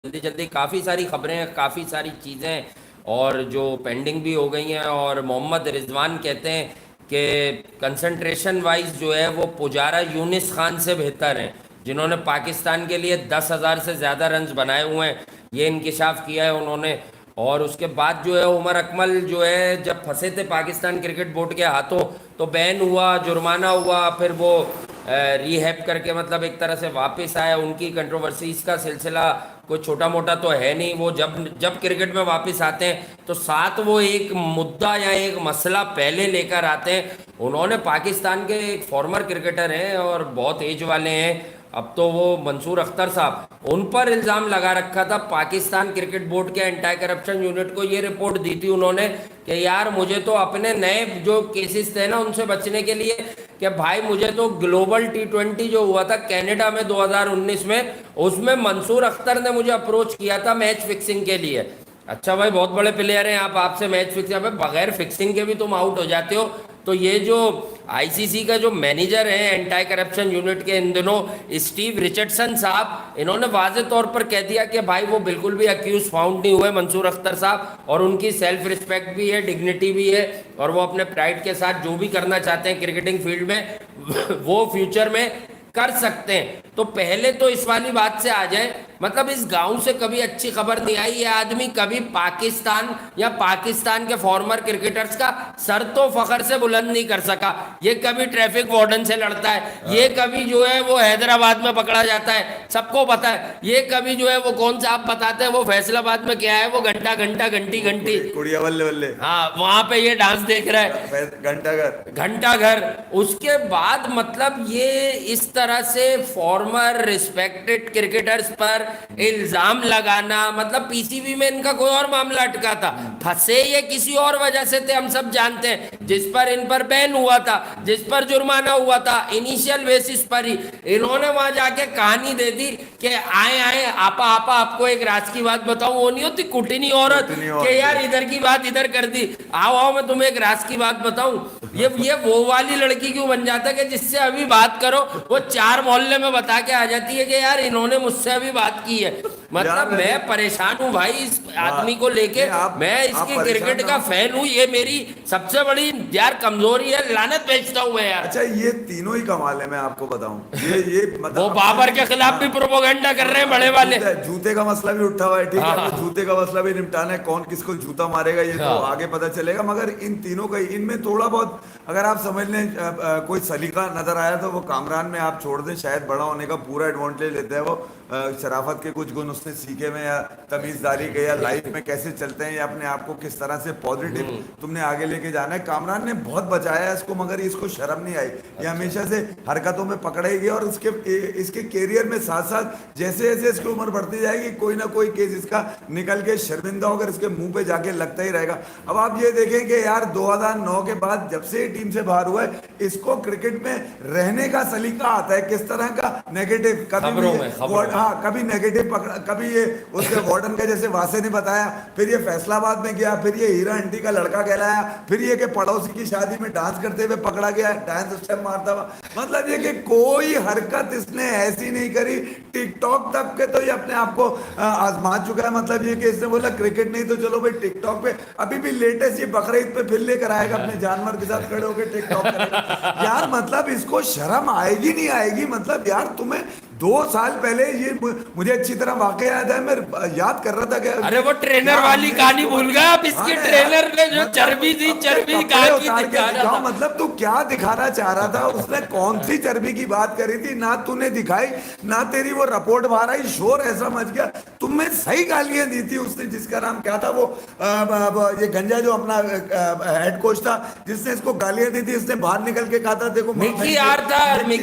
जल्दी जल्दी काफ़ी सारी खबरें, काफ़ी सारी चीज़ें और जो पेंडिंग भी हो गई हैं। और मोहम्मद रिजवान कहते हैं कि कंसंट्रेशन वाइज जो है वो पुजारा यूनिस खान से बेहतर हैं, जिन्होंने पाकिस्तान के लिए 10,000 से ज़्यादा रन्स बनाए हुए हैं। ये इंकिशाफ किया है उन्होंने। और उसके बाद जो है उमर अकमल जो है जब फंसे थे पाकिस्तान क्रिकेट बोर्ड के हाथों, तो बैन हुआ, जुर्माना हुआ, फिर वो रीहैब करके मतलब एक तरह से वापस आया। उनकी कंट्रोवर्सीज का सिलसिला कोई छोटा मोटा तो है नहीं। वो जब जब क्रिकेट में वापस आते हैं तो साथ वो एक मुद्दा या एक मसला पहले लेकर आते हैं। उन्होंने पाकिस्तान के एक फॉर्मर क्रिकेटर हैं और बहुत एज वाले हैं, अब तो वो मंसूर अख्तर साहब, उन पर इल्ज़ाम लगा रखा था पाकिस्तान क्रिकेट बोर्ड के एंटी करप्शन यूनिट को। ये रिपोर्ट दी थी उन्होंने कि यार मुझे तो अपने नए जो केसेस थे ना उनसे बचने के लिए, कि भाई मुझे तो ग्लोबल T20 जो हुआ था कनाडा में 2019 में, उसमें मंसूर अख्तर ने मुझे अप्रोच किया था मैच फिक्सिंग के लिए। अच्छा भाई, बहुत बड़े प्लेयर हैं आप, आपसे मैच फिक्सिंग, बगैर फिक्सिंग के भी तुम आउट हो जाते हो। तो ये जो आईसीसी का जो मैनेजर है एंटी करप्शन यूनिट के इन दिनों, स्टीव रिचर्डसन साहब, इन्होंने वाजे तौर पर कह दिया कि भाई वो बिल्कुल भी अक्यूज फाउंड नहीं हुए मंसूर अख्तर साहब, और उनकी सेल्फ रिस्पेक्ट भी है, डिग्निटी भी है, और वो अपने प्राइड के साथ जो भी करना चाहते हैं क्रिकेटिंग फील्ड में वो फ्यूचर में कर सकते हैं। तो पहले तो इस वाली बात से आ जाए, मतलब इस गांव से कभी अच्छी खबर नहीं आई। ये आदमी कभी पाकिस्तान या पाकिस्तान के फॉर्मर क्रिकेटर्स का सर तो फखर से बुलंद नहीं कर सका। ये कभी ट्रैफिक वार्डन से लड़ता है, ये कभी जो है वो हैदराबाद में पकड़ा जाता है, सबको पता है। ये कभी जो है वो कौन सा आप बताते हैं वो फैसलाबाद में क्या है, वो घंटा घंटा घंटी घंटी कुड़िया बल्ले बल्ले, हाँ वहां पे ये डांस देख रहा है, घंटा घर। उसके बाद मतलब ये इस तरह से फॉर्मर रिस्पेक्टेड क्रिकेटर्स पर इल्जाम लगाना, मतलब पीसीबी में इनका कोई और मामला अटका था, फंसे ये किसी और वजह से थे, हम सब जानते हैं। जिस पर इन पर बैन हुआ था, जिस पर जुर्माना हुआ था, इनिशियल बेसिस पर ही इन्होंने वहां जाके कहानी दे दी कि आए आए आपा आपा आपको एक राज की बात बताऊं, वो नहीं होती कुटनी औरत कि यार इधर की बात इधर कर दी, आओ आओ मैं तुम्हें एक राज की बात बताऊं। ये वो वाली लड़की क्यों बन जाता है कि जिससे अभी बात करो वो 4 मोहल्ले में बता के आ जाती है कि यार इन्होंने मुझसे अभी बात की है। मतलब मैं परेशान हूँ भाई इस आदमी को लेके, मैं इसकी क्रिकेट का फैन हूँ, ये मेरी सबसे बड़ी यार कमजोरी है, लानत भेजता हूँ मैं यार। अच्छा ये तीनों ही कमाल है, मैं आपको बताऊं, ये मतलब वो बाबर के खिलाफ भी प्रोपोगंडा कर रहे हैं बड़े वाले। जूते का मसला भी उठा हुआ है, ठीक है, वो जूते का मसला भी निपटाना है, कौन किसको जूता मारेगा ये तो आगे पता चलेगा। मगर इन तीनों का, इनमें थोड़ा बहुत अगर आप समझ लें कोई सलीका नजर आया तो वो कामरान में आप छोड़ दें, शायद बड़ा होने का पूरा एडवांटेज लेते हैं वो, शराफत के कुछ गुण उसने सीखे में, या तमीजदारी के, या लाइफ में कैसे चलते हैं, या अपने आप को किस तरह से पॉजिटिव तुमने आगे लेके जाना है। कामरान ने बहुत बचाया इसको, मगर इसको शर्म नहीं आई, ये हमेशा से हरकतों में पकड़ेगी। और इसके कैरियर में साथ साथ जैसे जैसे इसकी उम्र बढ़ती जाएगी कोई ना कोई केस इसका निकल के शर्मिंदा होकर इसके मुंह पे जाके लगता ही रहेगा। अब आप ये देखें कि यार 2009 के बाद जब से टीम से बाहर हुआ है, इसको क्रिकेट में रहने का सलीका आता है, किस तरह का नेगेटिव, कभी नेगेटिव पकड़ा, कभी ये उसके वार्डन का जैसे वासे ने बताया, फिर ये फैसलाबाद में गया, फिर ये हीरा आंटी का लड़का कहलाया, फिर ये कि पड़ोसी की शादी में डांस करते हुए पकड़ा गया, डांस स्टेप मारता हुआ। मतलब ये कि कोई हरकत इसने ऐसी नहीं करी, टिकटॉक तक के तो ये अपने आप को आजमा चुका है। मतलब ये कि इसने बोला क्रिकेट नहीं तो चलो भाई टिकटॉक पे, अभी भी लेटेस्ट ये बकरीद पे फिर लेकर आएगा अपने जानवर के साथ खड़े होकर टिकटॉक करेगा। यार मतलब इसको शर्म आएगी नहीं आएगी? मतलब यार तुम्हें 2 साल पहले ये मुझे अच्छी तरह वाकई याद है, मैं याद कर रहा था कि अरे वो ट्रेनर वाली कहानी भूल गया आप, इसके ट्रेनर ने जो चर्बी थी, चर्बी मतलब तू क्या दिखाना चाह रहा था? उसने कौन सी चर्बी की बात करी थी? ना तूने दिखाई, ना तेरी वो रिपोर्ट बाहर आई, शोर ऐसा मच गया। तुम्हें सही गालियां दी थी उसने, जिसका नाम क्या था वो ये गंजा जो अपना हेड कोच था, जिसने इसको गालियां दी थी, इसने बाहर निकल के कहा था देखो मिकी आर्थर ने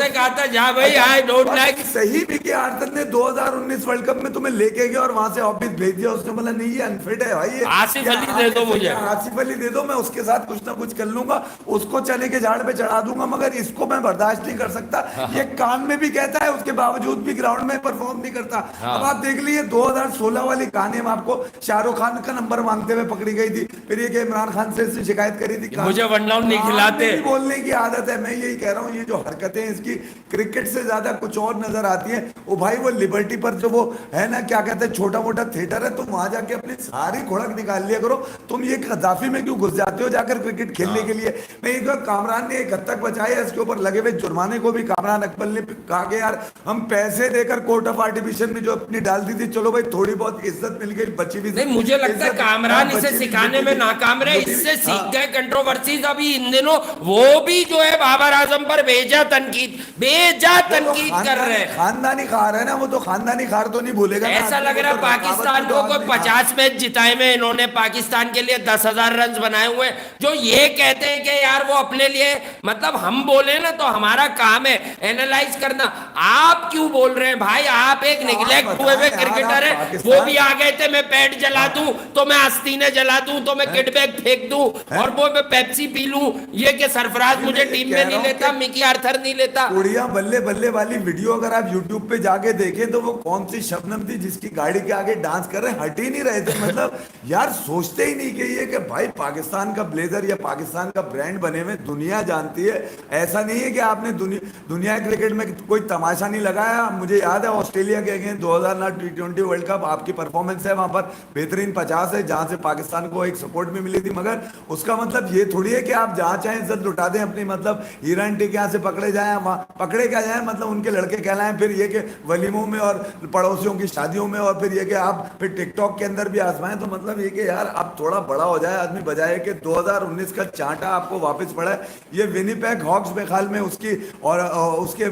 कहा था जा भाई आई डोंट लाइक। सही मिकी आर्थर ने 2019 वर्ल्ड कप में तुम्हें लेके गया और वहां से ऑफिस भेज दिया। उसने बोला नहीं ये अनफिट है भाई, आसिफ अली दे दो मुझे, आसिफ अली दे दो, मैं उसके साथ कुछ ना कुछ कर लूंगा, उसको चने के झाड़ पे चढ़ा दूंगा, मगर इसको मैं बर्दाश्त नहीं कर सकता। ये कान में भी कहता है, उसके बावजूद भी ग्राउंड में परफॉर्म नहीं करता। अब आप देख लीजिए 2016 वाली कहानी हम आपको शाहरुख खान का नंबर मांगते हुए पकड़ी गई थी, फिर ये कि इमरान खान से इसने शिकायत करी थी मुझे वन डाउन नहीं खिलाते। बोलने की आदत है। मैं यही कह रहा हूँ, ये जो हरकतें इसकी क्रिकेट से ज्यादा कुछ और नजर आती है। ओ भाई, वो लिबर्टी पर जो वो है ना, क्या कहते हैं, छोटा मोटा थिएटर है, तुम वहां जाके अपनी सारी खुड़क निकाल लिया करो। तुम ये कदाफी में क्यों घुस जाते हो जाकर क्रिकेट खेलने के लिए? मैं एक बार कामरान ने एक हद तक बचाया, इसके ऊपर लगे हुए जुर्माने को भी कामरान अकबर ने कहा कि यार हम पैसे देकर कोर्ट ऑफ आर्टिफिशियल में जो अपनी डाल दी थी, चलो भाई थोड़ी बहुत इज्जत मिल गई, बची भी नहीं, मुझे लगता है कामरान इसे सिखाने में नाकाम रहे, इससे सीख हाँ। गए कंट्रोवर्सीज। अभी इन दिनों वो भी जो है बाबर आजम पर बेजा तनकीद कर रहे हैं। खानदानी खार है ना, वो तो खानदानी खार तो नहीं भूलेगा ना। ऐसा लग रहा है पाकिस्तान को कोई 50 मैच जिताए में इन्होंने पाकिस्तान के लिए 10,000 रन बनाए हुए, जो ये कहते हैं कि यार वो अपने लिए, मतलब हम बोले ना तो हमारा काम है एनालाइज करना। आप क्यों बोल रहे हैं भाई? आप एक निगलेक्ट हुए हुए क्रिकेटर है। वो भी आ गए थे, मैं पैड जला दूं तो मैं आस्तीने जला दूं तो मैं किट बैग फेंक दूं और वो मैं पेप्सी पी लूं, ये कि सरफराज मुझे टीम में नहीं लेता, मिकी आर्थर नहीं लेता। उड़िया बल्ले बल्ले वाली वीडियो अगर आप यूट्यूब पे जाके देखें तो वो कौन सी शबनम थी जिसकी गाड़ी के आगे डांस कर रहे, हट ही नहीं रहे थे। मतलब यार सोचते ही नहीं कि ये कि भाई पाकिस्तान का ब्लेजर या पाकिस्तान का ब्रांड बने में दुनिया जानती है। ऐसा नहीं है कि आपने दुनिया क्रिकेट में कोई तमाशा नहीं लगाया। मुझे याद है ऑस्ट्रेलिया के अगेंस्ट 2009 T20 वर्ल्ड कप, आपकी परफॉर्मेंस है वहां पर बेहतरीन 50 है, जहां से पाकिस्तान को एक सपोर्ट भी मिली थी। मगर उसका मतलब ये थोड़ी है कि आप जहां चाहें इज्जत लुटा दें अपनी, मतलब ईरान टिक यहाँ से पकड़े जाए, वहां पकड़े क्या जाए, मतलब उनके लड़के कहलाएं, फिर ये कि वलीमों में और पड़ोसियों की शादियों में, और फिर ये कि आप फिर टिकटॉक के अंदर भी आजमाएं। तो मतलब ये कि यार अब थोड़ा बड़ा हो जाए आदमी, बजाय कि 2019 का चांटा आपको वापस पड़ा है। ये विनीपेग हॉक्स में ख्याल में उसकी और उसके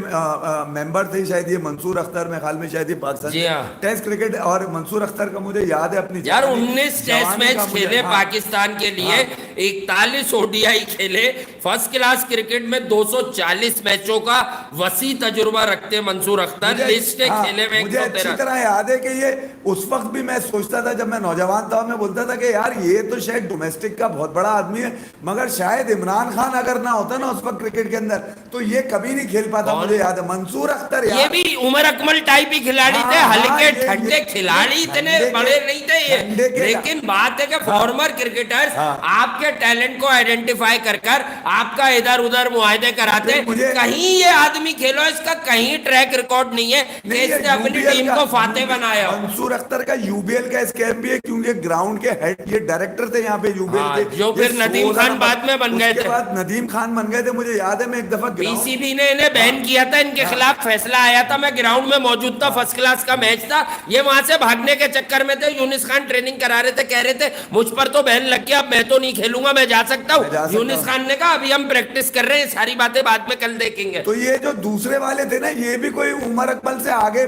मेंबर थे शायद, ये मंसूर अख्तर में ख्याल में शायद, ये पाकिस्तान टेस्ट क्रिकेट, और मंसूर अख्तर का मुझे याद है अपनी यार 19 टेस्ट मैच खेले पाकिस्तान के लिए, 41 ओडीआई खेले, फर्स्ट क्लास क्रिकेट में 240 मैचों का वसी तजुर्बा रखते मंसूर अख्तर। लिस्ट खेले में मुझे अच्छी तरह याद है कि ये उस वक्त भी मैं सोचता था जब मैं नौजवान था, मैं बोलता था कि यार ये तो शायद डोमेस्टिक का बहुत बड़ा आदमी है, मगर शायद इमरान खान अगर ना होता ना उस वक्त क्रिकेट के अंदर तो ये कभी नहीं खेल पाता। मुझे याद है मंसूर अख्तर, ये भी उमर अकमल टाइप ही खिलाड़ी थे, हल्के ठंडे खिलाड़ी, इतने बड़े नहीं थे ये। लेकिन बात है कि फॉर्मर क्रिकेटर्स आपके टैलेंट को आइडेंटिफाई कर आपका इधर उधर मुआहदे कराते। कहीं ये आदमी खेलो, इसका कहीं ट्रैक रिकॉर्ड नहीं है कि इसने अपनी टीम को फाते बनाया। मंसूर अख्तर का यूबीएल का स्कैम भी है, क्योंकि ग्राउंड के हेड ये डायरेक्टर थे यहाँ पे यूबीएल के, जो फिर नदीम खान बाद में बन गए थे। बाद नदीम खान बन गए थे। मुझे याद है मैं एक दफा पीसीबी ने इन्हें बैन किया था, इनके खिलाफ फैसला आया था, मैं ग्राउंड में मौजूद था, फर्स्ट क्लास का मैच था, ये वहां से भागने के चक्कर में थे। यूनिस खान ट्रेनिंग करा रहे थे, कह रहे थे मुझ पर तो बैन लग गया, अब मैं तो नहीं खेलूंगा, मैं जा सकता हूँ। यूनिस खान ने कहा अभी हम प्रैक्टिस कर रहे हैं, सारी बातें बाद में कल देखेंगे। तो ये जो दूसरे वाले थे ना, ये भी कोई उमर अकमल से आगे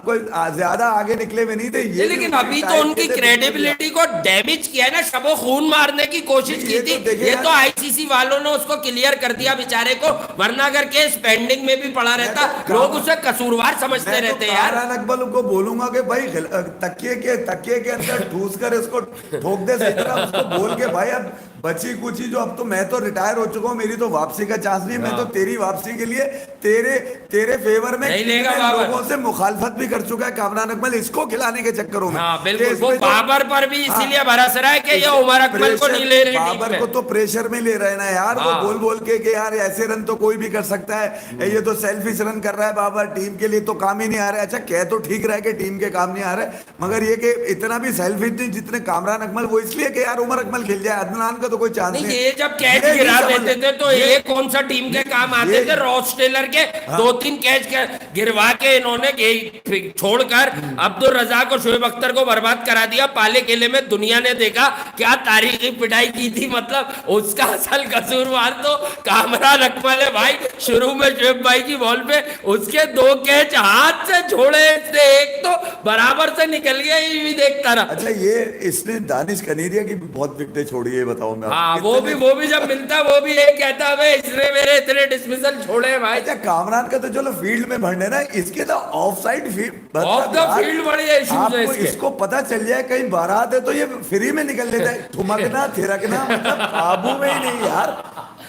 कोई ज्यादा आगे निकले हुए नहीं थे ये। लेकिन अभी तो उनकी क्रेडिबिलिटी को डैमेज किया है ना, शबो खून मारने की कोशिश की थी, ये तो आईसीसी वालों ने उसको क्लियर कर दिया बेचारे को, वरना अगर केस पेंडिंग में भी पड़ा रहता लोग उसे कसूरवार समझते रहते यार। अकबर को बोलूंगा कि भाई तकिए के अंदर ठूस कर इसको ठोक दे, उसको बोल के भाई अब बची कुची जो, अब तो मैं तो रिटायर हो चुका हूँ, मेरी तो वापसी का चांस नहीं है, मैं तो तेरी वापसी के लिए तेरे फेवर में लोगों से मुखालफत भी कर चुका है कामरान अकमल, इसको खिलाने के चक्करों में। बिल्कुल, वो बाबर पर भी इसीलिए भरोस रहा है कि ये उमर अकमल को नहीं ले रहे, बाबर को तो प्रेशर में ले रहे ना यार, वो बोल बोल के कि यार ऐसे रन तो कोई भी कर सकता है, ये तो सेल्फिश रन कर रहा है बाबर, टीम के लिए तो काम ही नहीं आ रहा है। अच्छा कह तो ठीक रहा है कि टीम के काम नहीं आ रहा है, मगर ये कि इतना भी सेल्फिश नहीं जितने कामरान अकमल, वो इसलिए कि यार उमर अकमल खेल जाए, अदनान का तो कोई चांस नहीं। ये जब कैच गिरा देते थे तो ये कौन सा टीम के काम आते थे? रॉस टेलर के 2-3 कैच गिरवा के इन्होंने छोड़कर अब्दुल रजाक और शोएब अख्तर को बर्बाद करा दिया। पाले खेले में दुनिया ने देखा क्या तारीखी पिटाई की थी, मतलब उसका असल कसूरवार तो कामरान अकमल है भाई। शुरू में शोएब भाई की बॉल पे उसके 2 कैच हाथ से छोड़े, एक तो बराबर से निकल गया, ये भी देखता रहा। अच्छा ये इसने दानिश कनेरिया की बहुत विकेटें छोड़ी है, बताओ मैं। हाँ वो भी जब मिलता वो भी एक कहता है इसने मेरे इतने डिसमिसल छोड़े भाई। अच्छा कामरान का तो चलो फील्ड में भरने ना, इसके तो of side field, of the field बढ़िया इश्यूज है इसके। इसको पता चल जाए कहीं बारात है तो ये फ्री में निकल लेता है, ठुमकना थिरकना मतलब काबू में ही नहीं यार।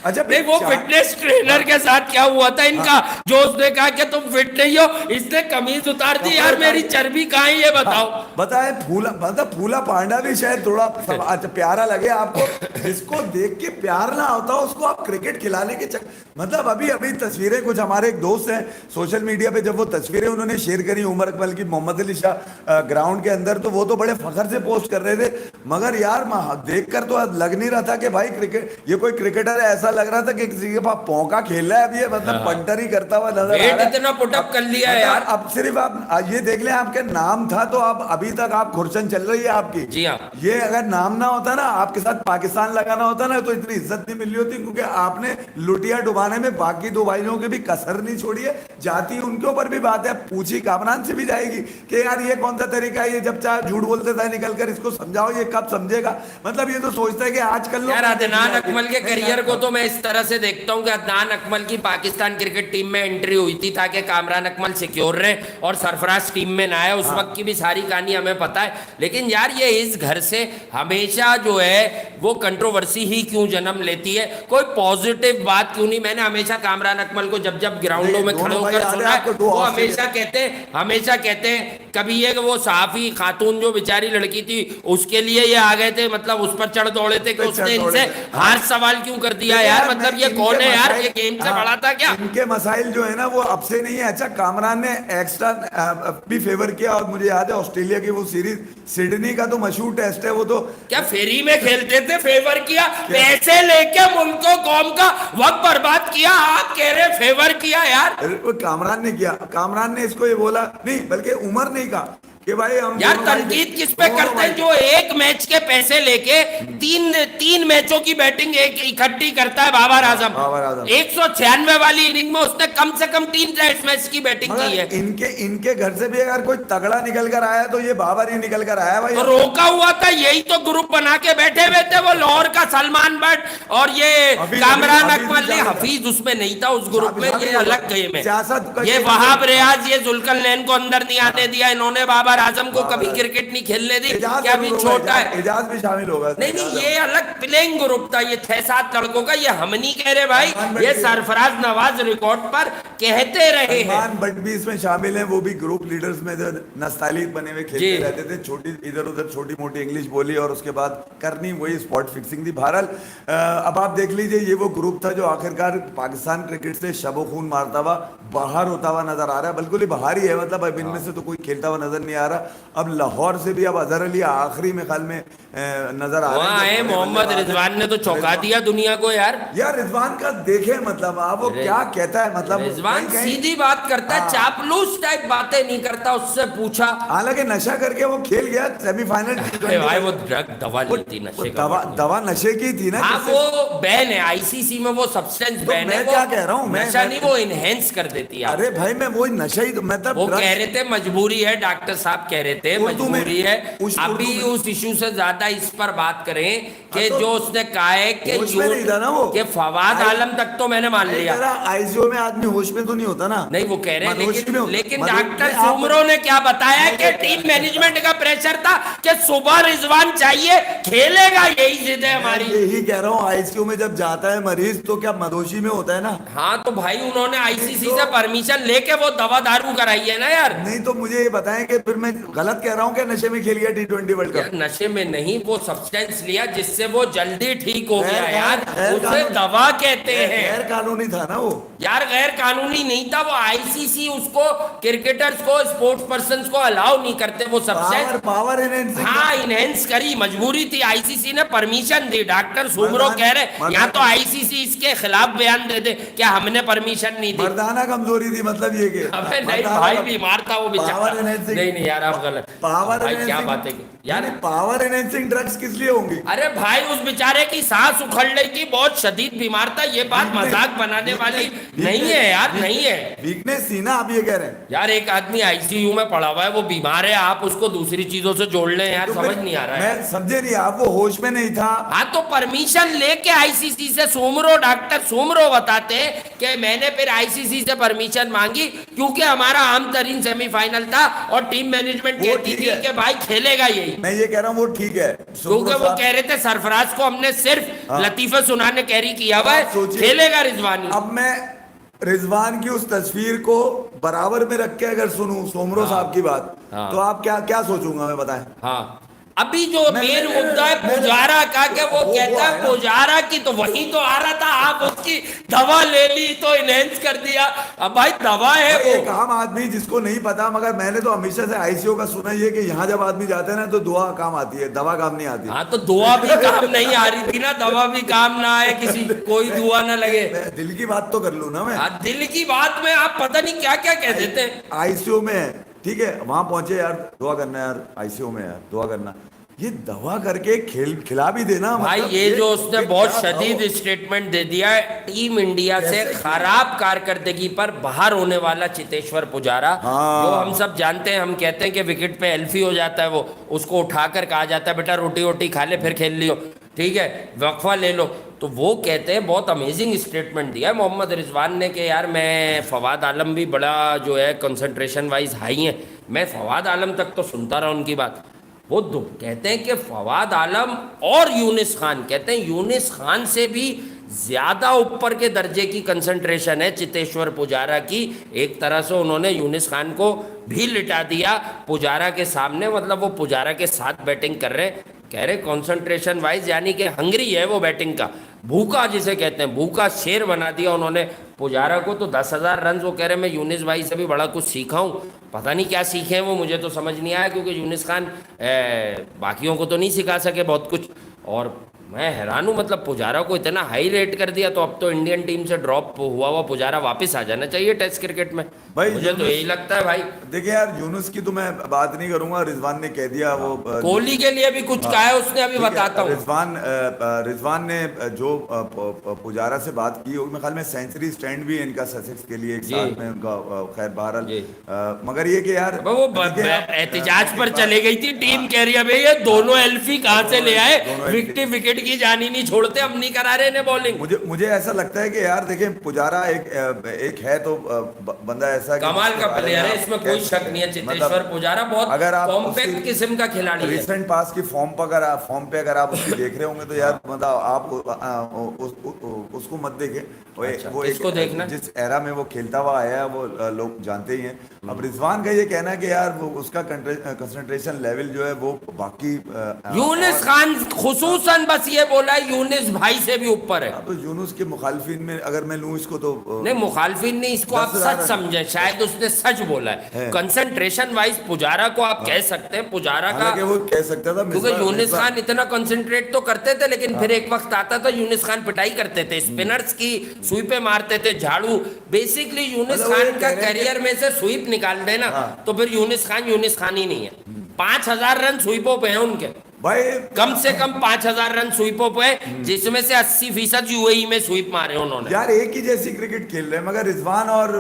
अच्छा, नहीं वो फिटनेस ट्रेनर के साथ क्या हुआ था इनका, जो उसने कहा कि तुम फिट नहीं हो, इसने कमीज उतार दी। यार मेरी चर्बी कहाँ है ये बताओ। बताए फूला, मतलब फूला पांडा भी शायद थोड़ा अच्छा प्यारा लगे आपको, जिसको देख के प्यार ना होता उसको आप क्रिकेट खिलाने के मतलब अभी अभी तस्वीरें कुछ हमारे एक दोस्त हैं सोशल मीडिया पे, जब वो तस्वीरें उन्होंने शेयर करी उमर अकमल की मोहम्मद अली शाह ग्राउंड के अंदर, तो वो तो बड़े फखर से पोस्ट कर रहे थे, मगर यार देखकर तो लग नहीं रहा था कि भाई क्रिकेट ये कोई क्रिकेटर है, ऐसा लग रहा था कि किसी के पास पौका खेल रहा है। अब ये मतलब पंटर ही करता हुआ नजर आ रहा है। इतना पुटअप कर लिया है यार। अब सिर्फ आप ये देख लें, आपके नाम था तो आप अभी तक आप खुरचन चल रही है आपकी। जी हाँ। ये अगर नाम ना होता ना, आपके साथ पाकिस्तान लगाना होता ना, तो इतनी इज्जत नहीं मिली होती, क्योंकि आपने लुटिया डुबाने में बाकी दो भाइयों की भी कसर नहीं छोड़ी है। जाती उनके ऊपर भी बात है, पूछी कामरान से भी जाएगी कि यार ये कौन सा तरीका है, ये जब चाहे झूठ बोलते था निकल कर, इसको समझाओ, ये कब समझेगा। मतलब ये तो सोचता है कि आजकल यार अदनान अकमल के करियर को तो मैं इस तरह से देखता हूं कि अदनान अकमल की पाकिस्तान क्रिकेट टीम में एंट्री हुई थी ताकि कामरान अकमल सिक्योर रहे और सरफराज टीम में ना आए। उस वक्त की भी सारी कहानी हमें पता है। लेकिन यार ये इस घर से हमेशा जो है वो कंट्रोवर्सी ही क्यों जन्म लेती है, कोई पॉजिटिव बात क्यों नहीं। मैंने हमेशा कामरान अकमल को जब जब ग्राउंडों में खड़े होकर सुना है, वो हमेशा कहते हैं कभी ये कि वो सहाफी खातून जो बेचारी लड़की थी उसके लिए ये आ गए थे, मतलब उस पर चढ़ दौड़े थे कि उसने इनसे हाथ सवाल क्यों कर दिया। यार मतलब ये कौन है यार, ये गेम से बड़ा था क्या? इनके मसाइल जो है ना वो अब से नहीं है। अच्छा, कामरान ने एक्स्ट्रा भी फेवर किया, और मुझे याद है ऑस्ट्रेलिया की वो सीरीज सिडनी का तो मशहूर टेस्ट है, वो तो क्या फेरी में खेलते थे, फेवर किया, पैसे लेके मुल्क कौम का वक्त बर्बाद किया, आप कह रहे फेवर किया। यार कामरान ने किया, कामरान ने इसको ये बोला नहीं, बल्कि उमर नहीं कहा कि भाई हम यार तनकीद किस पे करते हैं, जो एक मैच के पैसे लेके तीन मैचों की बैटिंग एक इकट्ठी करता है बाबर आजम। 196 वाली इनिंग में उसने कम से कम 3 टेस्ट मैच की बैटिंग की है। इनके घर से भी अगर कोई तगड़ा निकल कर आया तो ये बाबर ही निकल कर आया भाई। तो रोका हुआ था, यही तो ग्रुप बना के बैठे हुए थे वो लाहौर का सलमान भट्ट और ये कामरान अकमल ने। हफीज उसमें नहीं था उस ग्रुप में, ये अलग गेम है। ये वहाब रियाज, ये जुल्करनैन को अंदर नहीं आने दिया इन्होंने, बाबर आजम को कभी क्रिकेट नहीं खेलने दी, क्या अभी छोटा है। इजाज भी शामिल होगा। नहीं ये अलग प्लेइंग ग्रुप था, ये 6-7 लड़कों का, ये हम नहीं कह रहे भाई, ये सरफराज नवाज रिकॉर्ड पर कहते रहे हैं। बट भी इसमें शामिल है, वो भी ग्रुप लीडर्स में जो नस्तालीक बने हुए खेलते रहते थे, छोटी इधर उधर छोटी मोटी इंग्लिश बोली और उसके बाद करनी वही स्पॉट फिक्सिंग थी। बहरहाल अब आप देख लीजिए, ये वो ग्रुप था जो आखिरकार पाकिस्तान क्रिकेट से शबो खून मारता हुआ बाहर होता हुआ नजर आ रहा है। बिल्कुल ही बाहर ही है, मतलब अब इनमें से तो कोई खेलता हुआ नजर नहीं आ रहा। अब लाहौर से भी अब अजहर अली आखिरी में ख्याल में नजर आ रहा है। मोहम्मद रिजवान ने तो चौंका दिया दुनिया को यार। रिजवान का देखे मतलब आप वो क्या कहता है, मतलब रिजवान सीधी बात करता है, चापलूस टाइप बातें नहीं करता। उससे पूछा, हालांकि नशा करके वो खेल गया सेमीफाइनल। भाई वो ड्रग दवा ली थी, नशे का दवा नशे की थी ना। हाँ वो बैन है आईसीसी में, वो सब्सटेंस बैन है। मैं क्या कह रहा हूँ, नशा नहीं, वो इनहेंस कर देती है। अरे भाई मैं वो नशा ही, मतलब वो कह रहे थे मजबूरी है, डॉक्टर साहब कह रहे थे मजबूरी है। अभी उस इशू से ज्यादा इस पर बात करें कि जो उसने कहा है कि फवाद आलम तक तो मैंने मान लिया। आईसीयू में आदमी होश में तो नहीं होता ना। नहीं वो कह रहे हैं, लेकिन डॉक्टर सुमरो ने क्या बताया कि टीम मैनेजमेंट का प्रेशर था कि सुबह रिजवान चाहिए, खेलेगा, यही जिद है हमारी। यही कह रहा हूँ, आईसीयू में जब जाता है मरीज तो क्या मदोशी में होता है ना। हाँ तो भाई उन्होंने आईसीसी से परमिशन लेके वो दवा दारू कराई है ना यार। नहीं तो मुझे ये बताएं कि फिर मैं गलत कह रहा हूँ क्या, नशे में खेल गया T20 वर्ल्ड कप? नशे में नहीं, वो सब्सटेंस लिया जिससे वो जल्दी ठीक हो गया यार, उसे दवा कहते हैं। गैर कानूनी था ना वो यार, गैर कानूनी नहीं था वो। आईसीसी उसको क्रिकेटर्स को, स्पोर्ट्स पर्सन को अलाउ नहीं करते वो सब्सटेंस। पावर एनहेंसिंग, हाँ इनहेंस करी, मजबूरी थी, आईसीसी ने परमिशन दी। डॉक्टर सुमरो कह रहे यहाँ तो आईसीसी इसके खिलाफ बयान दे दे क्या हमने परमिशन नहीं दी। मर्दाना कमजोरी थी, मतलब ये कि अबे नहीं भाई, बीमार था वो बेचारा। नहीं यार आप गलत, पावर भाई क्या बात है यार। पावर एनहेंसिंग ड्रग्स किस लिए होंगी? अरे भाई उस बेचारे की सांस उखड़ रही थी, बहुत शदीद बीमार था, ये बात मजाक बनाने वाली नहीं है यार, नहीं है। वीकनेस थी ना, आप ये कह रहे हैं यार। एक आदमी आईसीयू में पड़ा हुआ है, वो बीमार है, आप उसको दूसरी चीजों से जोड़ ले यार, समझ नहीं आ रहा है। मैं समझे नहीं, आप वो होश में नहीं था। हाँ तो परमिशन लेके आईसीसी से सुमरो, डॉक्टर सुमरो बताते कि मैंने फिर आईसीसी से परमिशन मांगी क्योंकि हमारा आम तरीन सेमीफाइनल था और टीम मैनेजमेंट वो कहती ठीक थी है। कि भाई खेलेगा यही, मैं ये कह रहा हूँ वो ठीक है, क्योंकि सुब्रो वो साहब, कह रहे थे सरफराज को हमने सिर्फ हाँ। लतीफा सुना ने कैरी किया हुआ आप है, सोचिए, खेलेगा रिजवानी। अब मैं रिजवान की उस तस्वीर को बराबर में रख के अगर सुनूं सोमरो हाँ। साहब की बात, हाँ। तो आप क्या क्या सोचूंगा मैं, बताएं। हाँ, अभी जो मैं- मेन मैं- मुद्दा है मैं- पुजारा का, कि वो वो कहता है है ना। पुजारा की, तो वही तो आ रहा था, आप उसकी दवा ले ली तो इनहेंस कर दिया। अब भाई दवा है भाई, एक वो। आम आदमी जिसको नहीं पता, मगर मैंने तो हमेशा से आईसीयू का सुना ही है कि यहाँ जब आदमी जाते हैं ना तो दुआ काम आती है, दवा काम नहीं आती। हाँ, तो दुआ भी काम नहीं आ रही थी ना, दवा भी काम ना आए, किसी कोई दुआ ना लगे। मैं दिल की बात तो कर लूं ना मैं। हाँ, दिल की बात में आप पता नहीं क्या क्या कह देते हैं। आईसीयू में है, ठीक है, वहां पहुंचे यार, दुआ करना यार, आईसीयू में यार दुआ करना, ये दवा करके खिला भी देना। भाई मतलब ये जो उसने बहुत क्या था वो? शदीद स्टेटमेंट दे दिया है, टीम इंडिया से कैसे? खराब कारकर्दगी पर बाहर होने वाला चेतेश्वर पुजारा, हाँ। जो हम सब जानते हैं, हम कहते हैं कि विकेट पे एल्फी हो जाता है, वो उसको उठाकर कहा जाता है बेटा रोटी वोटी खा ले फिर खेल लियो, ठीक है, वक्फा ले लो। तो वो कहते हैं, बहुत अमेजिंग स्टेटमेंट दिया है मोहम्मद रिजवान ने कि यार मैं फवाद आलम भी बड़ा जो है कंसंट्रेशन वाइज हाई है, मैं फवाद आलम तक तो सुनता रहा उनकी बात। वो कहते हैं कि फवाद आलम और यूनिस खान, कहते हैं यूनिस खान से भी ज़्यादा ऊपर के दर्जे की कंसंट्रेशन है चेतेश्वर पुजारा की। एक तरह से उन्होंने यूनिस खान को भी लिटा दिया पुजारा के सामने, मतलब वो पुजारा के साथ बैटिंग कर रहे, कह रहे कंसंट्रेशन वाइज, यानी कि हंगरी है वो बैटिंग का, भूखा जिसे कहते हैं, भूखा शेर बना दिया उन्होंने पुजारा को। तो 10,000 रन वो कह रहे मैं यूनिस भाई से भी बड़ा कुछ सीखा हूँ, पता नहीं क्या सीखे हैं वो, मुझे तो समझ नहीं आया, क्योंकि यूनिस खान बाकियों को तो नहीं सिखा सके बहुत कुछ। और मैं हैरान हूँ, मतलब पुजारा को इतना हाई रेट कर दिया, तो अब तो इंडियन टीम से ड्रॉप हुआ पुजारा वापस आ जाना चाहिए टेस्ट क्रिकेट में, भाई मुझे तो यही लगता है भाई। देखिए यार, यूनुस की तो मैं बात नहीं करूंगा, रिजवान ने कह दिया वो कोहली के लिए भी कुछ कहा है उसने, अभी ठीक है, बताता हूँ। रिजवान ने जो पुजारा से बात की, मेरे ख्याल में सेंचुरी स्टैंड भी है इनका ससेक्स के लिए एक जी। साथ में उनका, खैर बहरहाल, जी। मगर ये कि यार वो देखिए आप, एहतिजाज पर एक बात- चले गई थी टीम, कह रही है भाई ये दोनों एल्फी कहाँ से ले आए, दोनों विकेट की जानी नहीं छोड़ते, हम नहीं करा रहे इन्हें बॉलिंग। मुझे ऐसा लगता है कि यार देखें, पुजारा एक है तो बंदा ऐसा कि कमाल जिसके का बारे में प्लेयर है, आप इसमें कह कोई सकते शक हैं। नहीं है, मतलब चेतेश्वर पुजारा बहुत अगर आप कॉम्पैक्ट उसकी किस्म का खिलाड़ी है। रिसेंट पास की फॉर्म पे अगर आप उसकी देख रहे होंगे तो यार मतलब आप उसको मत देखें। अच्छा, वो किसको देखना? जिस एरा में वो खेलता हुआ आया है वो लोग जानते ही हैं। अब रिजवान का ये कहना है कि यार वो उसका कंसंट्रेशन लेवल जो है वो बाकी यूनिस खान खुसूसन बस ये बोला है यूनिस भाई से भी ऊपर है। तो यूनुस के मुखालफिन में अगर मैं लूँ इसको तो नहीं, मुखालफिन ने इसको आप 10,000 सच समझे, शायद उसने सच बोला है। कंसंट्रेशन वाइज पुजारा को आप कह सकते हैं, पुजारा का, हालांकि वो कह सकता था क्योंकि यूनिस खान इतना कंसंट्रेट तो करते थे, लेकिन फिर एक वक्त आता था यूनिस खान पिटाई करते थे, स्पिनर्स की स्वीपे मारते थे, झाड़ू। बेसिकली यूनिस मतलब वो खान ये का कह रहे हैं करियर में से स्वीप निकाल देना, तो फिर यूनिस खान ही नहीं है। 5,000 रन स्वीपों पे हैं उनके, भाई कम से कम 5,000 रन स्वीपों पे, जिसमें से 80% यूएई में स्वीप मारे उन्होंने। यार एक ही जैसी क्रिकेट खेल रहे हैं, मगर रिजवान और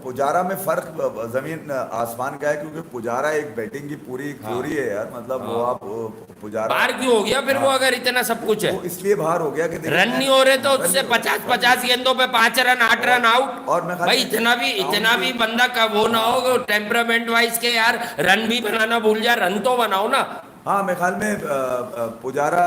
पुजारा में फर्क जमीन आसमान का है, क्योंकि पुजारा एक बैटिंग की पूरी थ्योरी है यार, मतलब वो आप पुजारा बाहर क्यों हो गया फिर वो, अगर इतना सब कुछ है? वो इसलिए बाहर हो गया कि देखिए, रन नहीं हो रहे तो उससे 50-50 गेंदों पे 5 रन 8 रन आउट। और मैं भाई इतना भी बंदा का वो ना हो टेम्परामेंट वाइज के यार रन भी बनाना भूल जाए, रन तो बनाओ ना। हाँ मेरे ख्याल में पुजारा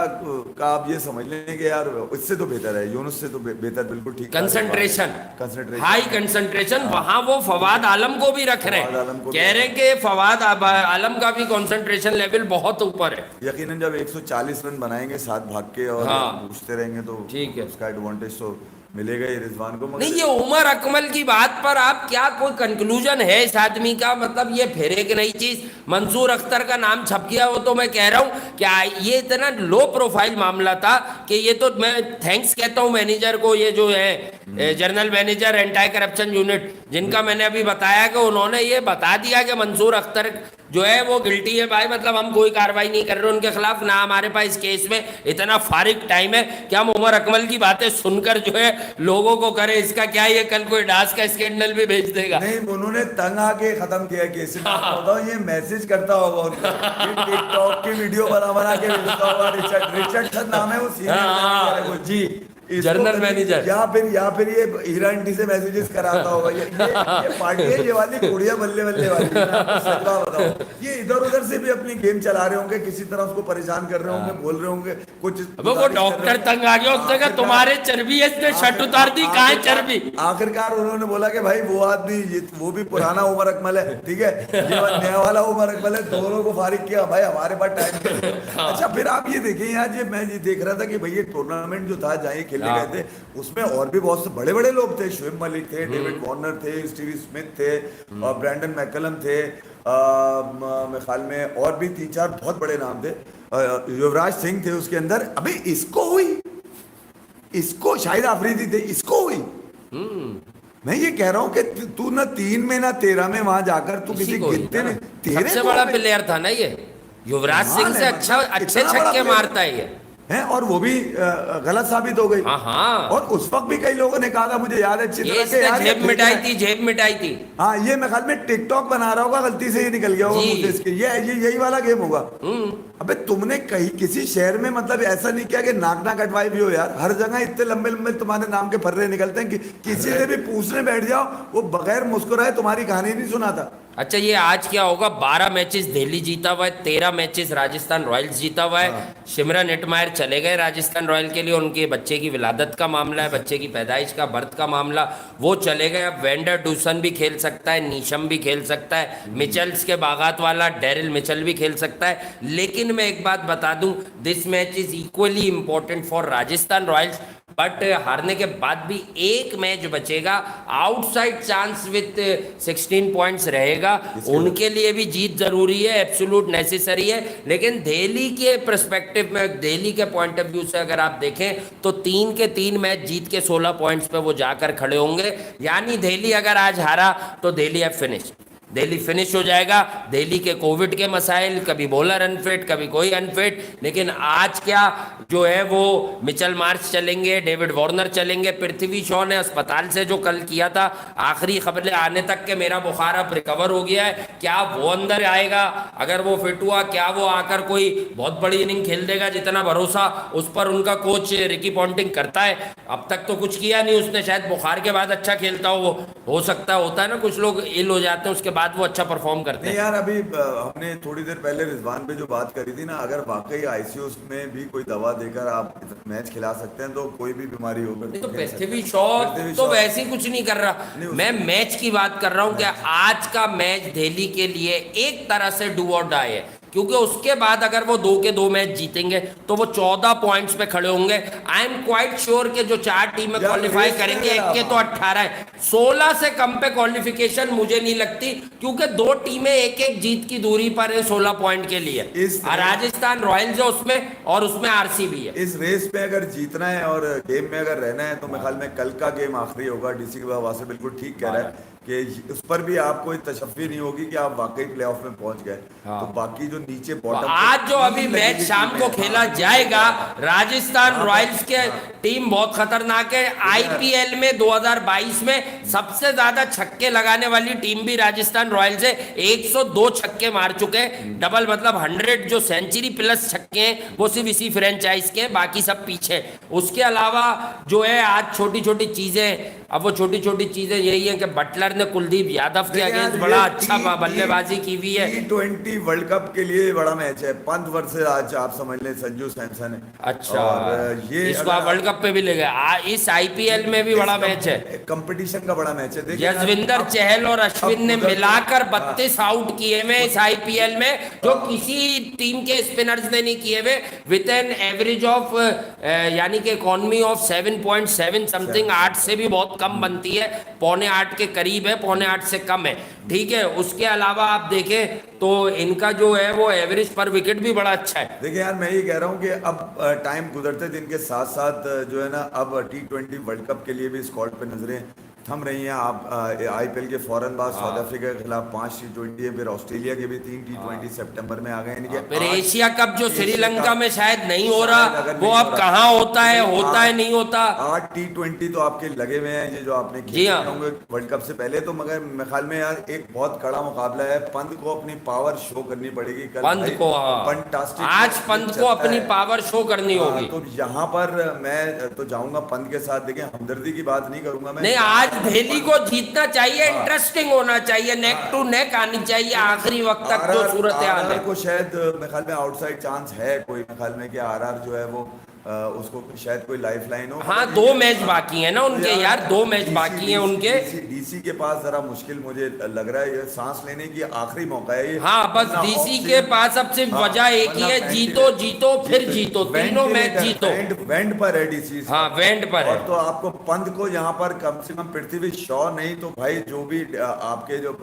का आप ये समझ लें कि यार इससे तो बेहतर है, यूनुस से तो बेहतर, बिल्कुल ठीक। कंसंट्रेशन, कंसंट्रेशन, हाई कंसंट्रेशन, वहां वो फवाद आलम को भी रख रहे हैं, कह रहे हैं कि फवाद आलम का भी कंसंट्रेशन लेवल बहुत ऊपर है। यकीनन जब 140 रन बनाएंगे 7 भाग के और पूछते रहेंगे तो ठीक है, उसका एडवांटेज तो मिलेगा ही रिजवान को। नहीं, ये उमर अकमल की बात पर आप क्या कोई कंक्लूजन है इस आदमी का? मतलब ये फिर एक नई चीज, मंसूर अख्तर का नाम छप गया, वो तो मैं कह रहा हूँ कि ये इतना लो प्रोफाइल मामला था कि ये तो मैं थैंक्स कहता हूँ मैनेजर को, ये जो है general manager anti corruption unit, जिनका मैंने अभी बताया कि उन्होंने ये बता दिया कि मंसूर अख्तर जो है वो गिल्टी है भाई, मतलब हम कोई कार्रवाई नहीं कर रहे उनके खिलाफ, ना हमारे पास इस केस में इतना फारिग टाइम है कि हम उमर अकमल की बातें सुनकर जो है लोगों को करें। इसका क्या, ये कल कोई डांस का स्कैंडल भी भेज देगा। नहीं, उन्होंने तंग आके खत्म किया केस। बताओ ये मैसेज करता होगा उनको, टिकटॉक की वीडियो बना के भेजता होगा। रिचर्ड नाम है वो, सीनियर जी, जनरल मैनेजर। या फिर ये हीरा आंटी से मैसेजेस कराता होगा, ये पार्टी है ये वाली, कुड़िया बल्ले बल्ले वाली। मैं आपको सच बात बताऊं, ये इधर उधर से भी अपनी गेम चला रहे होंगे, किसी तरह उसको परेशान कर रहे होंगे, बोल रहे होंगे कुछ। वो डॉक्टर तंग आ गया, उसने कहा तुम्हारे चर्बी है, इसने शर्ट उतार दी, कहाँ है चर्बी। आखिरकार उन्होंने बोला कि भाई वो आदमी वो भी पुराना उमर अकमल है, ठीक है, ये नया वाला उमर अकमल है, दोनों को फारिग किया भाई, हमारे पास टाइम। अच्छा फिर आप ये देखिए यहाँ, जो मैं ये देख रहा था कि भाई ये टूर्नामेंट जो था जहाँ ये खेलने गए थे, उसमें और भी बहुत से बड़े बड़े लोग थे, शुएब मलिक थे, डेविड वार्नर थे, स्टीव स्मिथ थे, और ब्रैंडन मैकलम थे, मेरे ख्याल में और भी 3-4 बहुत बड़े नाम थे, युवराज सिंह थे उसके अंदर। अबे इसको हुई, इसको शाहिद आफरीदी थे, इसको हुई। मैं ये कह रहा हूँ कि तू ना 3 में ना 13 में वहां जाकर तू किसी गिनते नहीं, तेरे सबसे बड़ा प्लेयर था ना ये, युवराज सिंह से अच्छे छक्के मारता है ये है, और वो भी गलत साबित हो गई। हाँ। और उस वक्त भी कई लोगों ने कहा था, मुझे याद है अच्छी तरह से, यार जेब मिटाई थी। हाँ, ये मैं ख्याल में टिकटॉक बना रहा होगा, गलती से ये निकल गया होगा मुझे इसके, ये यही वाला गेम होगा। अबे तुमने कहीं किसी शहर में मतलब ऐसा नहीं किया कि नाक ना कटवाई भी हो यार, हर जगह इतने लंबे लंबे तुम्हारे नाम के फर्रे निकलते हैं कि किसी से भी पूछने बैठ जाओ, वो बगैर मुस्कुराए तुम्हारी कहानी नहीं सुनाता। अच्छा ये आज क्या होगा, 12 मैचेस दिल्ली जीता हुआ है, 13 मैचेस राजस्थान रॉयल्स जीता हुआ है। शिमरन हेटमायर चले गए राजस्थान रॉयल के लिए, उनके बच्चे की विलादत का मामला है, बच्चे की पैदाइश का, बर्थ का मामला, वो चले गए। अब वेंडर डूसन भी खेल सकता है, नीशम भी खेल सकता है, मिचेल्स के बागात वाला डेरिल मिचेल भी खेल सकता है। लेकिन मैं एक बात बता दूं, this match is equally important for Rajasthan Royals, but हारने के बाद भी एक मैच बचेगा, आउटसाइड चांस विथ 16 पॉइंट्स रहेगा, उनके लिए भी जीत जरूरी है, एब्सोल्यूट नेसेसरी है। लेकिन दिल्ली के पर्सपेक्टिव में, दिल्ली के पॉइंट ऑफ व्यू से अगर आप देखें तो 3 के 3 मैच जीत के 16 पॉइंट्स पे वो जाकर खड़े होंगे। यानी दिल्ली अगर आज हारा तो दिल्ली है फिनिश, दिल्ली फिनिश हो जाएगा। दिल्ली के कोविड के मसाइल, कभी बॉलर अनफिट, कभी कोई अनफिट, लेकिन आज क्या जो है वो मिचेल मार्श चलेंगे, डेविड वार्नर चलेंगे, पृथ्वी शॉ ने अस्पताल से जो कल किया था, आखिरी खबरें आने तक के मेरा बुखार अब रिकवर हो गया है, क्या वो अंदर आएगा, अगर वो फिट हुआ क्या वो आकर कोई बहुत बड़ी इनिंग खेल देगा, जितना भरोसा उस पर उनका कोच रिकी पॉन्टिंग करता है। अब तक तो कुछ किया नहीं उसने, शायद बुखार के बाद अच्छा खेलता हो, वो हो सकता होता है ना, कुछ लोग इल हो जाते हैं उसके बाद वो अच्छा परफॉर्म करते हैं। यार अभी हमने थोड़ी देर पहले रिजवान पे जो बात करी थी ना, अगर वाकई आईसीयू में भी कोई दवा देकर आप मैच खिला सकते हैं तो कोई भी बीमारी होगी। तो पृथ्वी शॉ तो वैसे ही कुछ नहीं कर रहा, मैं मैच की बात कर रहा हूँ कि आज का मैच दिल्ली के लिए एक तरह से डू और डाई है, क्योंकि उसके बाद अगर वो 2 के 2 मैच जीतेंगे तो वो 14 पॉइंट्स पे खड़े होंगे। आई एम क्वाइट श्योर कि जो 4 टीमें क्वालिफाई करेंगे, एक के तो 18 है, 16 से कम पे क्वालिफिकेशन मुझे नहीं लगती, क्योंकि 2 टीमें एक एक जीत की दूरी पर है 16 पॉइंट के लिए। राजस्थान रॉयल्स है उसमें, और उसमें आरसीबी है। इस रेस में अगर जीतना है और गेम में अगर रहना है तो मेरे ख्याल में कल का गेम आखिरी होगा। डीसी के वासे बिल्कुल ठीक कह रहा है कि उस पर भी आपको तशफ़ी नहीं होगी कि आप वाकई प्लेऑफ में पहुंच गए। तो बाकी जो नीचे बॉटम, आज जो अभी मैच शाम को खेला जाएगा, राजस्थान रॉयल्स के टीम बहुत खतरनाक है। आईपीएल में 2022 में सबसे ज्यादा छक्के लगाने वाली टीम भी राजस्थान रॉयल्स है, 102 छक्के मार चुके हैं, डबल मतलब 100 जो सेंचुरी प्लस छक्के हैं वो सिर्फ इसी फ्रेंचाइज के, बाकी सब पीछे। उसके अलावा जो है आज छोटी छोटी चीजें, अब वो छोटी छोटी चीजें यही है कि बटलर ने कुलदीप यादव के अगेंस्ट बड़ा अच्छा बल्लेबाजी की हुई है। T20 वर्ल्ड कप के लिए बड़ा मैच है, पंत वर्सेस आज आप समझ लें संजू सैमसन है। अच्छा, और ये इस बार वर्ल्ड कप पे भी ले गए, इस आईपीएल में भी बड़ा मैच है, कंपटीशन का बड़ा मैच है। यशविंदर चहल और अश्विन ने मिलाकर 32 आउट किए हुए इस आईपीएल में, जो किसी टीम के स्पिनर्स ने नहीं किए हुए, विद एन एवरेज ऑफ यानी कि इकोनॉमी ऑफ 7.7 समथिंग, 8 से भी बहुत कम बनती है, 7.25 के करीब है, 7.25 से कम है, ठीक है। उसके अलावा आप देखें तो इनका जो है वो एवरेज पर विकेट भी बड़ा अच्छा है। देखिए यार, मैं ये कह रहा हूँ कि अब टाइम गुजरते दिन के साथ साथ जो है ना, अब T20 वर्ल्ड कप के लिए भी स्क्वाड पे नजरें थम रही हैं। आप आईपीएल के फौरन बाद साउथ अफ्रीका के खिलाफ 5 T20 है, फिर ऑस्ट्रेलिया के भी 3 T20 सितंबर में आ गए इनके। फिर एशिया कप जो एशिया श्रीलंका कप में शायद नहीं हो शायद रहा, अगर वो नहीं अब हो रहा। कहाँ होता है आठ- नहीं होता। 8 T20 तो आपके लगे हुए हैं, ये जो आपने जी खेले हाँ। होंगे वर्ल्ड कप से पहले। तो मगर मेरे ख्याल में यार एक बहुत कड़ा मुकाबला है। पंत को अपनी पावर शो करनी पड़ेगी कल। पंत भाई, को, हाँ, फंटास्टिक आज मैच पंत को चलता अपनी है। पावर शो करनी हाँ, होगी। तो यहाँ पर मैं तो जाऊंगा पंत के साथ। देखिए, हमदर्दी की बात नहीं करूंगा मैं। नहीं, आज दिल्ली को जीतना चाहिए, हाँ। इंटरेस्टिंग होना चाहिए, नेक टू नेक आनी चाहिए आखिरी वक्त तक जो सूरत हाल आरआर है। को शायद मेरे ख्याल में आउटसाइड चांस है कोई, मेरे ख्याल में कि आरआर जो है वो उसको शायद कोई लाइफलाइन हो। हाँ, 2 मैच बाकी है ना उनके यार, 2 मैच बाकी हैं उनके। डीसी के पास जरा मुश्किल मुझे लग रहा है, ये सांस लेने की आखिरी मौका है ये। हाँ, बस वरना डीसी ऑफ के सीजन- पास अब सिर्फ हाँ, वजह एक ही वरना है, जीतो जीतो फिर जीतो, तीनों मैच जीतो। वेंड पर है डीसी। हाँ, वेंड पर है। और तो आपको पंत को यहाँ पर कम से कम पृथ्वी शॉ नहीं तो भाई जो भी आपके जो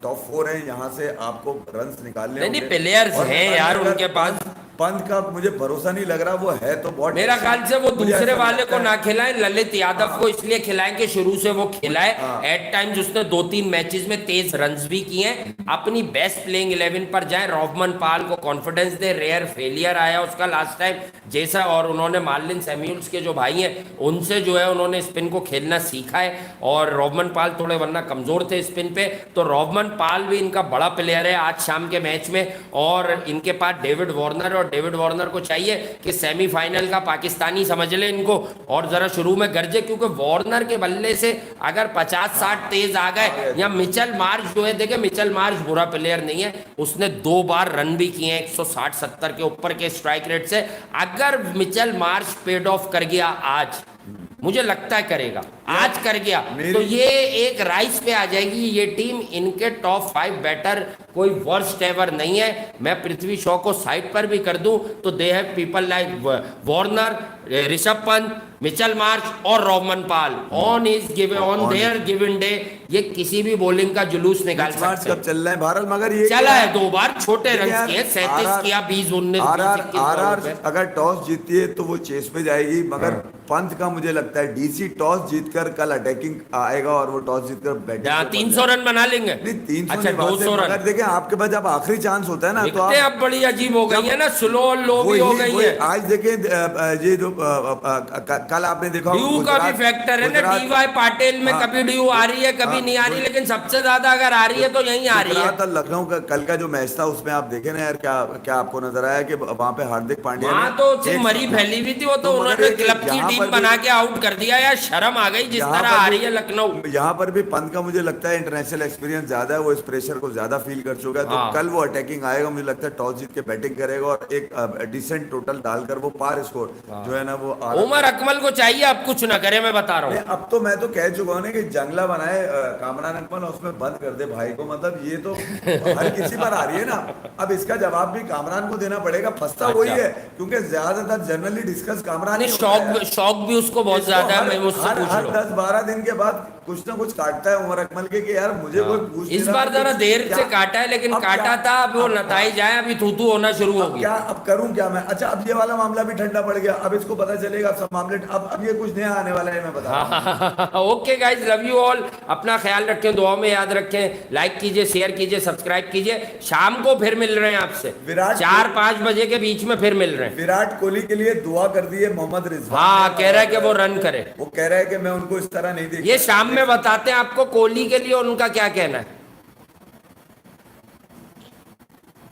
टॉप 4 हैं यहाँ से आपको रन्स निकालने नहीं, होंगे। प्लेयर्स और हैं यार अगर उनके पास। पंत का मुझे भरोसा नहीं लग रहा, वो है तो बहुत मेरा ख्याल से वो मुझे दूसरे ऐसा वाले लगता को है। ना खिलाएं, ललित यादव को इसलिए खिलाएं कि शुरू से वो खिलाए। हाँ। एट टाइम्स उसने 2-3 मैचेस में तेज रन्स भी किए हैं। अपनी बेस्ट प्लेइंग 11 पर जाए, रोहमन पाल को कॉन्फिडेंस दे। रेयर फेलियर आया उसका लास्ट टाइम जैसा, और उन्होंने मार्लिन सैमुअल्स के जो भाई हैं उनसे जो है उन्होंने स्पिन को खेलना सीखा है। और रोहमन पाल थोड़े वरना कमजोर थे स्पिन पे, तो रोहमन पाल भी इनका बड़ा प्लेयर है आज शाम के मैच में। और इनके पास डेविड वार्नर, और डेविड वार्नर को चाहिए कि सेमीफाइनल का पाकिस्तानी समझ ले इनको और जरा शुरू में गरजे, क्योंकि वार्नर के बल्ले से अगर 50-60 तेज आ गए, या मिचेल मार्श जो है, देखे मिचेल मार्श बुरा प्लेयर नहीं है, उसने 2 बार रन भी किए हैं 160-70 के ऊपर के स्ट्राइक रेट से। अगर मिचेल मार्श पेड ऑफ कर गया आज, मुझे लगता है करेगा, आज कर गया, तो ये एक राइस पे आ जाएगी ये टीम। इनके टॉप 5 बैटर कोई वर्स्ट एवर नहीं है। मैं पृथ्वी शॉ को साइड पर भी कर दूं तो they have people like Warner, Rishabh Pant, Mitchell Marsh और रोहमन पाल ऑन देयर गिवन डे ये किसी भी बॉलिंग का जुलूस निकाल सकते हैं। कब चल रहा है भारत, मगर ये चला है 2 बार, छोटे रन यार, किए, 37 किया, 20-19, आरआर अगर टॉस जीती है तो वो चेस पे जाएगी। मगर पंत का मुझे लगता है डीसी टॉस जीतकर कल अटैकिंग आएगा और वो टॉस जीतकर बैटिंग 300 रन बना लेंगे। नहीं 300 अच्छा, नहीं, बात 200 है, रन। मगर देखें आपके पास जब आखिरी चांस होता है ना तो दिखते अब बड़ी अजीब हो गई है ना, स्लो और लो भी हो गई है। आज देखें ये जो कल आपने देखा ड्यू का भी फैक्टर है ना, डीवाई पाटिल में हाँ, कभी ड्यू आ रही है, कभी हाँ, नहीं आ रही, लेकिन सबसे ज्यादा अगर आ रही है तो यही आ रही है। गुजरात और लखनऊ का कल का जो मैच था उसमें आप देखे ना यार, क्या क्या आपको नजर आया कि वहां पे हार्दिक पांड्या वहां तो सिर्फ मरी फैली हुई थी, वो तो मगर उन्होंने ये क्लब की यहाँ पर टीम भी- बना के आउट कर दिया यार, शर्म आ गई जिस यहाँ तरह पर आ भी- रही है लखनऊ। यहाँ पर भी पंत का मुझे लगता है इंटरनेशनल एक्सपीरियंस ज्यादा है, वो इस प्रेशर को ज्यादा फील कर चुका है। तो हाँ। कल वो अटैकिंग आएगा, मुझे लगता है टॉस जीत के बैटिंग करेगा और एक डिसेंट टोटल डालकर वो पार स्कोर जो है ना वो उमर अकमल को चाहिए अब कुछ ना करे, मैं बता रहा हूँ। अब तो मैं तो कह चुका हूँ ना कि जंगला बनाए कामरान अकमल और उसमें बंद कर दे भाई को। मतलब ये तो हर किसी पर आ रही है ना। अब इसका जवाब भी कामरान को देना पड़ेगा, फंसता वही है, क्योंकि ज्यादातर जनरली डिस्कस कामरान ही होता है। शौक भी उसको बहुत ज्यादा है, मैं मुझसे पूछ हर लो। 10-12 दिन के बाद कुछ ना कुछ काटता है उमर अकमल के कि यार मुझे कोई पूछ इस नहीं बार रहा, जरा कुछ देर क्या- से काटा है, लेकिन अब काटा क्या- था, अब वो अब नताई जाए, अभी थूथू होना शुरू हो अब गया। क्या, अब करूं क्या मैं। अच्छा, अब ये वाला मामला भी ठंडा पड़ गया, अब इसको पता चलेगा अब सब मामले, अब ये कुछ नया आने वाला है, मैं बता रहा हूं। Okay guys, love you all, अपना ख्याल रखें, दुआ में याद रखें, लाइक कीजिए, शेयर कीजिए, सब्सक्राइब कीजिए। शाम को फिर मिल रहे हैं आपसे, विराट 4-5 बजे के बीच में फिर मिल रहे हैं। विराट कोहली के लिए दुआ कर दी है मोहम्मद रिजवान। हाँ, कह रहा है कि वो रन करे। वो कह रहा है कि मैं उनको इस तरह नहीं देख ये शाम में बताते हैं आपको कोहली के लिए उनका क्या कहना है।